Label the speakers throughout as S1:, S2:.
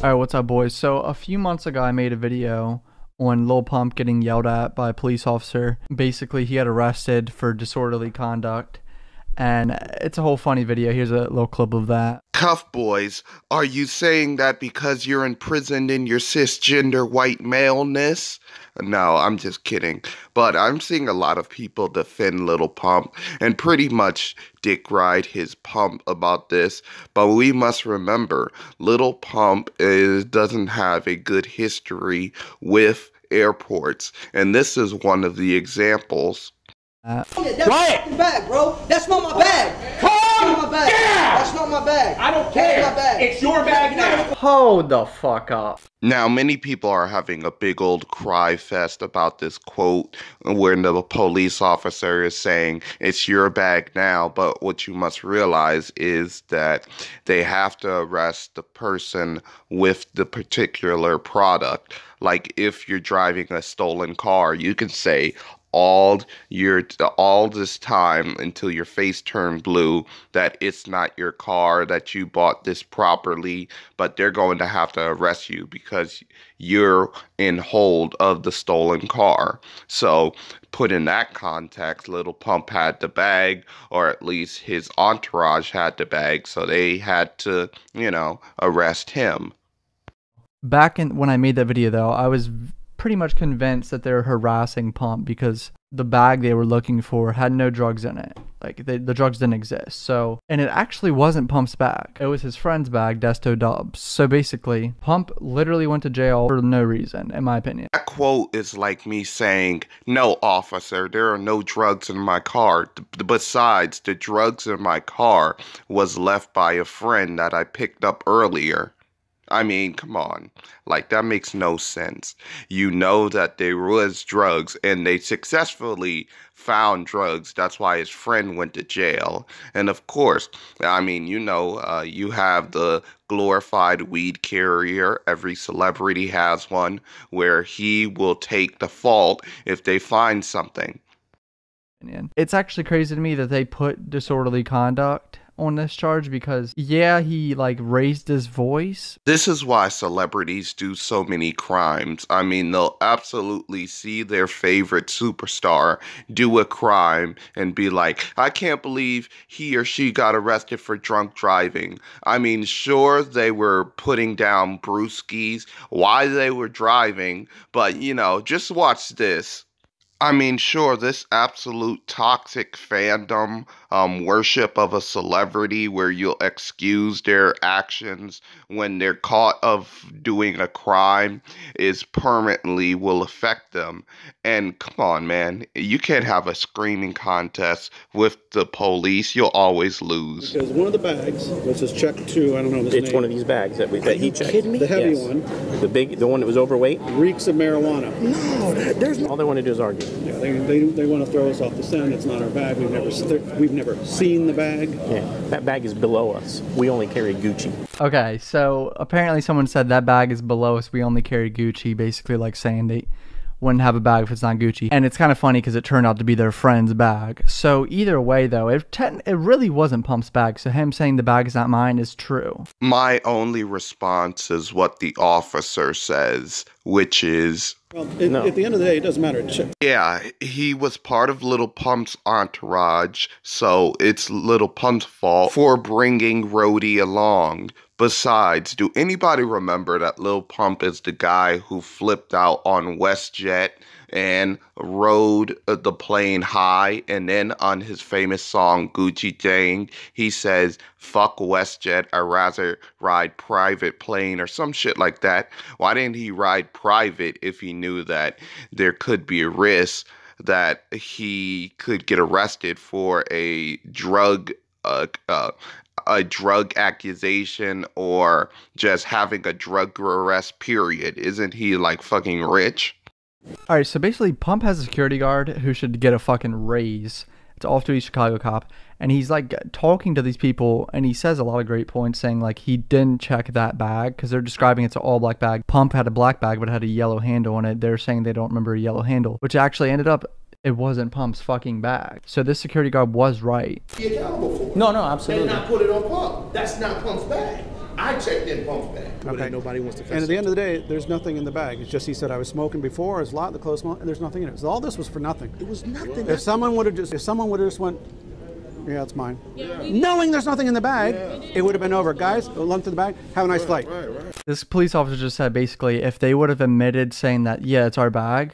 S1: Alright, what's up, boys? So, a few months ago, I made a video on Lil Pump getting yelled at by a police officer. Basically, he got arrested for disorderly conduct, and it's a whole funny video. Here's a little clip of that.
S2: Cuff boys, are you saying that because you're imprisoned in your cisgender white maleness? No, I'm just kidding. But I'm seeing a lot of people defend Lil Pump and pretty much dick ride his pump about this. But we must remember, Lil Pump doesn't have a good history with airports. And this is one of the examples.
S3: That's my bag, bro. That's not my bag. That's not my bag.
S4: Yeah!
S3: That's not my bag.
S4: I don't care.
S3: That's my bag.
S4: It's your bag now.
S1: Hold the fuck up.
S2: Now, many people are having a big old cry fest about this quote where the police officer is saying, it's your bag now. But what you must realize is that they have to arrest the person with the particular product. Like if you're driving a stolen car, you can say, all this time until your face turned blue that it's not your car, that you bought this properly, but they're going to have to arrest you because you're in hold of the stolen car. So put in that context, Lil Pump had the bag, or at least his entourage had the bag, so they had to, arrest him.
S1: Back when I made that video, though, I was pretty much convinced that they're harassing Pump because the bag they were looking for had no drugs in it. Like, the drugs didn't exist. So, and it actually wasn't Pump's bag. It was his friend's bag, Desto Dubs. So basically, Pump literally went to jail for no reason, in my opinion.
S2: That quote is like me saying, no, officer, there are no drugs in my car. Besides, the drugs in my car was left by a friend that I picked up earlier. I mean, come on, like that makes no sense. You know that there was drugs and they successfully found drugs. That's why his friend went to jail. And of course, I mean, you have the glorified weed carrier. Every celebrity has one where he will take the fault if they find something.
S1: It's actually crazy to me that they put disorderly conduct on this charge because, yeah, he raised his voice.
S2: This is why celebrities do so many crimes. I mean, they'll absolutely see their favorite superstar do a crime and be like, I can't believe he or she got arrested for drunk driving. I mean, sure, they were putting down brewskis while they were driving, but just watch this. I mean, sure, this absolute toxic fandom, worship of a celebrity where you'll excuse their actions when they're caught of doing a crime is permanently will affect them. And come on, man, you can't have a screaming contest with the police. You'll always lose.
S5: Because one of the bags, which is checked to, I don't know his name.
S6: It's one of these bags that he checked.
S5: Kidding me? The heavy
S6: Yes.
S5: one.
S6: The one that was overweight?
S5: Reeks of marijuana.
S3: No, there's no.
S6: All they want to do is argue.
S5: Yeah, they want to throw us off the scent. It's not our bag. We've never seen the bag.
S6: Yeah, that bag is below us. We only carry Gucci.
S1: Okay, so apparently someone said that bag is below us. We only carry Gucci, basically saying they wouldn't have a bag if it's not Gucci. And it's kind of funny because it turned out to be their friend's bag. So either way, though, it really wasn't Pump's bag. So him saying the bag is not mine is true.
S2: My only response is what the officer says, which is,
S5: Well, at the end of the day, it doesn't matter.
S2: yeah, he was part of Lil Pump's entourage, so it's Lil Pump's fault for bringing Rhodey along. Besides, do anybody remember that Lil Pump is the guy who flipped out on WestJet and rode the plane high, and then on his famous song Gucci Gang, he says, fuck WestJet, I'd rather ride private plane or some shit like that. Why didn't he ride private if he knew that there could be a risk that he could get arrested for a drug accusation or just having a drug arrest, period? Isn't he fucking rich?
S1: Alright, so basically Pump has a security guard who should get a fucking raise. It's off-duty Chicago cop. And he's talking to these people and he says a lot of great points saying he didn't check that bag because they're describing it's an all black bag. Pump had a black bag but it had a yellow handle on it. They're saying they don't remember a yellow handle, which actually ended up it wasn't Pump's fucking bag. So this security guard was right.
S3: Be accountable for.
S6: No, absolutely.
S3: And not put it on Pump. That's not Pump's bag.
S4: I checked in Pump's bag.
S5: Okay.
S4: Nobody wants to.
S5: And at the end of the day, there's nothing in the bag. It's just he said I was smoking before. It's locked, the clothes smell, and there's nothing in it. So all this was for nothing.
S4: It was nothing.
S5: If someone would have just went, yeah, it's mine. Knowing there's nothing in the bag, it would have been over. Guys, lump to the bag. Have a nice flight.
S1: This police officer just said basically if they would have admitted saying that, yeah, it's our bag,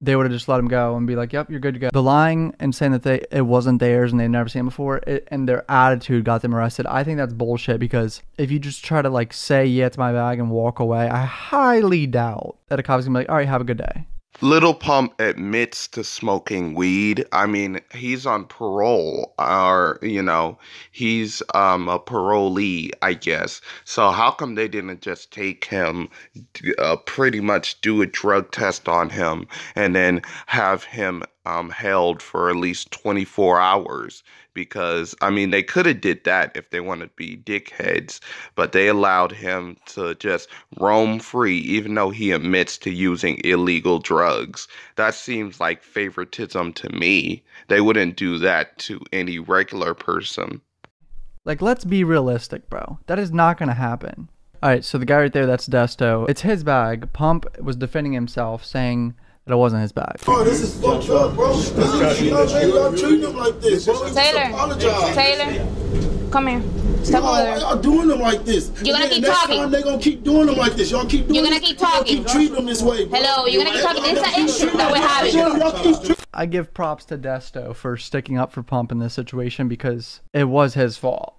S1: they would have just let him go and be like, yep, you're good to go. The lying and saying that it wasn't theirs and they'd never seen it before, and their attitude got them arrested. I think that's bullshit, because if you just try to like say, yeah, it's my bag and walk away, I highly doubt that a cop's gonna be like, all right, have a good day.
S2: Lil Pump admits to smoking weed. I mean, he's on parole, or, you know, he's a parolee, I guess. So how come they didn't just take him, pretty much do a drug test on him, and then have him held for at least 24 hours? Because, I mean, they could have did that if they wanted to be dickheads, but they allowed him to just roam free, even though he admits to using illegal drugs. That seems like favoritism to me. They wouldn't do that to any regular person.
S1: Like, let's be realistic, bro. That is not gonna happen. Alright, so the guy right there, that's Desto. It's his bag. Pump was defending himself, saying that it wasn't his bag.
S7: Oh, this is fucked up, bro. Y'all treating him like this, bro.
S8: Taylor, come here. Step over there.
S7: Y'all doing them like this.
S8: You're gonna keep talking.
S7: They're gonna keep doing them like this. Y'all keep doing.
S8: You're gonna keep talking.
S7: Keep treating them this way, bro.
S8: Hello, you're gonna keep talking. This is an issue that we're having.
S1: I give props to Desto for sticking up for Pump in this situation, because it was his fault.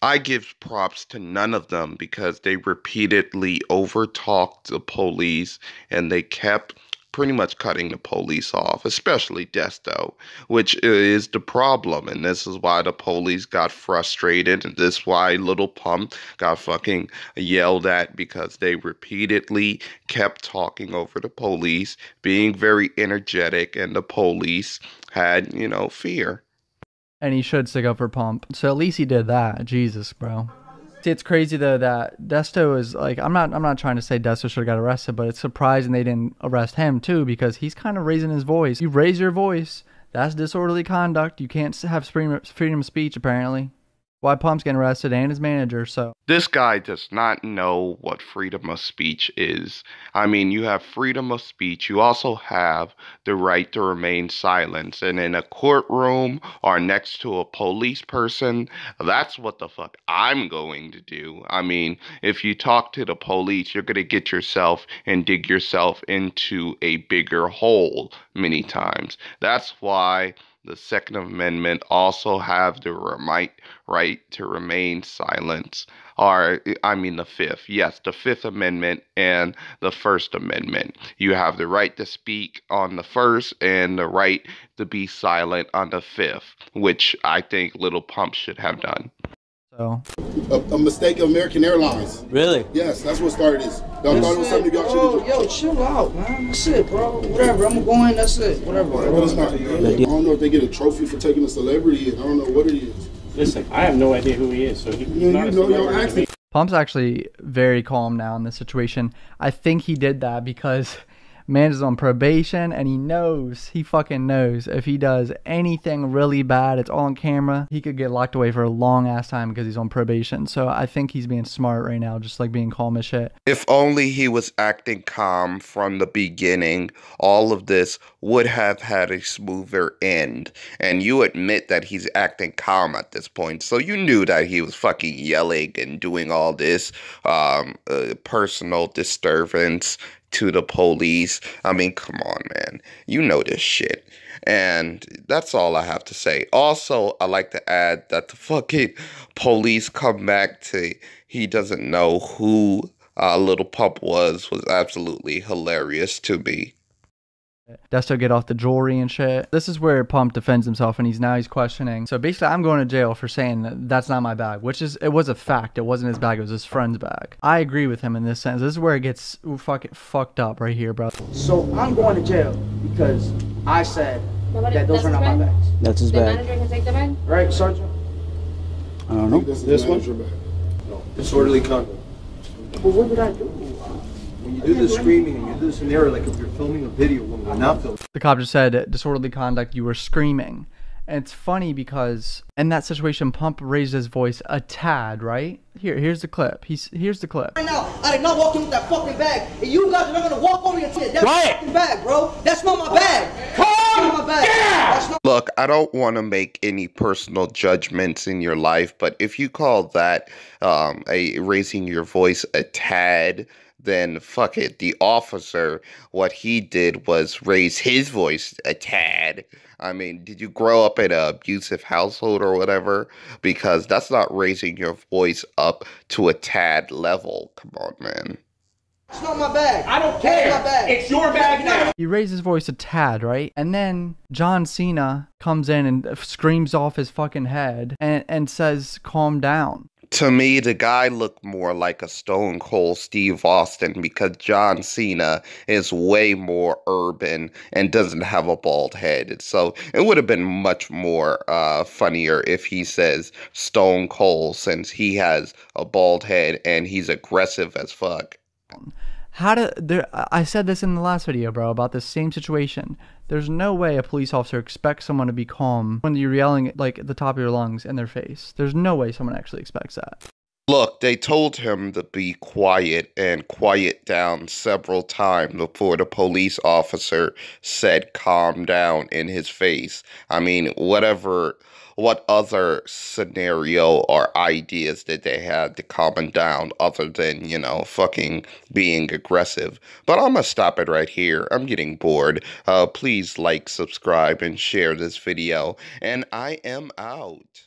S2: I give props to none of them, because they repeatedly overtalked the police, and they kept pretty much cutting the police off, especially Desto, which is the problem. And this is why the police got frustrated, and this is why Lil Pump got fucking yelled at, because they repeatedly kept talking over the police, being very energetic, and the police had, you know, fear.
S1: And he should stick up for Pump. So at least he did that. Jesus, bro. See, it's crazy though that Desto is like, I'm not trying to say Desto should have got arrested, but it's surprising they didn't arrest him too, because he's kind of raising his voice. You raise your voice, that's disorderly conduct. You can't have freedom of speech, apparently. Why Pump's getting arrested, and his manager, so.
S2: This guy does not know what freedom of speech is. I mean, you have freedom of speech. You also have the right to remain silent. And in a courtroom or next to a police person, that's what the fuck I'm going to do. I mean, if you talk to the police, you're going to get yourself and dig yourself into a bigger hole many times. That's why the Second Amendment also have the right to remain silent. Or, I mean the Fifth. Yes, the Fifth Amendment and the First Amendment. You have the right to speak on the first and the right to be silent on the fifth, which I think Lil Pump should have done.
S1: So
S7: A mistake of American Airlines.
S9: Really?
S7: Yes, that's what started this. Y'all thought it was something y'all should have.
S3: Yo, chill out, man. That's it, bro. Whatever. I'm going. That's it. Whatever.
S7: But it's not. I don't know if they get a trophy for taking a celebrity. I don't know what it is.
S6: Listen, I have no idea who he is, so he's not a celebrity.
S1: Pump's actually very calm now in this situation. I think he did that because man is on probation, and he fucking knows if he does anything really bad, it's all on camera, he could get locked away for a long ass time because he's on probation. So I think he's being smart right now, just like being calm as shit.
S2: If only he was acting calm from the beginning, all of this would have had a smoother end. And you admit that he's acting calm at this point, so you knew that he was fucking yelling and doing all this personal disturbance to the police. I mean, come on, man. You know this shit. And that's all I have to say. Also, I like to add that the fucking police come back to he doesn't know who Lil Pump was absolutely hilarious to me.
S1: Desto get off the jewelry and shit. This is where Pump defends himself, and he's questioning. So basically, I'm going to jail for saying that that's not my bag, which is, it was a fact. It wasn't his bag. It was his friend's bag. I agree with him in this sense. This is where it gets fucking fucked up right here, bro.
S3: So I'm going to jail because I said that those are not my bags.
S9: That's his
S8: The
S9: bag.
S8: manager can take the bag?
S3: Right, Sergeant?
S5: I don't know.
S7: This one?
S4: No, disorderly conduct.
S3: But what did I do?
S4: When you do the screaming and you do the scenario, like if you're filming a video when we're not filming.
S1: The cop just said disorderly conduct, you were screaming. And it's funny because in that situation, Pump raised his voice a tad, right? Here's the clip. Here's the clip.
S3: Right now, I did not walk in with that fucking bag. And you guys are not gonna walk over and say that's my fucking bag, bro. That's not my bag. That's not my bag. That's not
S2: Look, I don't want to make any personal judgments in your life, but if you call that a raising your voice a tad, then fuck it. The officer, what he did was raise his voice a tad. I mean, did you grow up in an abusive household or whatever? Because that's not raising your voice up to a tad level. Come on, man.
S3: It's not my bag.
S6: I don't care.
S3: That's my bag.
S6: It's your bag now.
S1: He raised his voice a tad, right? And then John Cena comes in and screams off his fucking head and says, calm down.
S2: To me, the guy looked more like a Stone Cold Steve Austin because John Cena is way more urban and doesn't have a bald head. So it would have been much more funnier if he says Stone Cold, since he has a bald head and he's aggressive as fuck.
S1: I said this in the last video, bro, about this same situation. There's no way a police officer expects someone to be calm when you're yelling like at the top of your lungs in their face. There's no way someone actually expects that.
S2: Look, they told him to be quiet and quiet down several times before the police officer said calm down in his face. I mean, what other scenario or ideas did they have to calm him down other than, fucking being aggressive? But I'm gonna stop it right here. I'm getting bored. Please like, subscribe, and share this video. And I am out.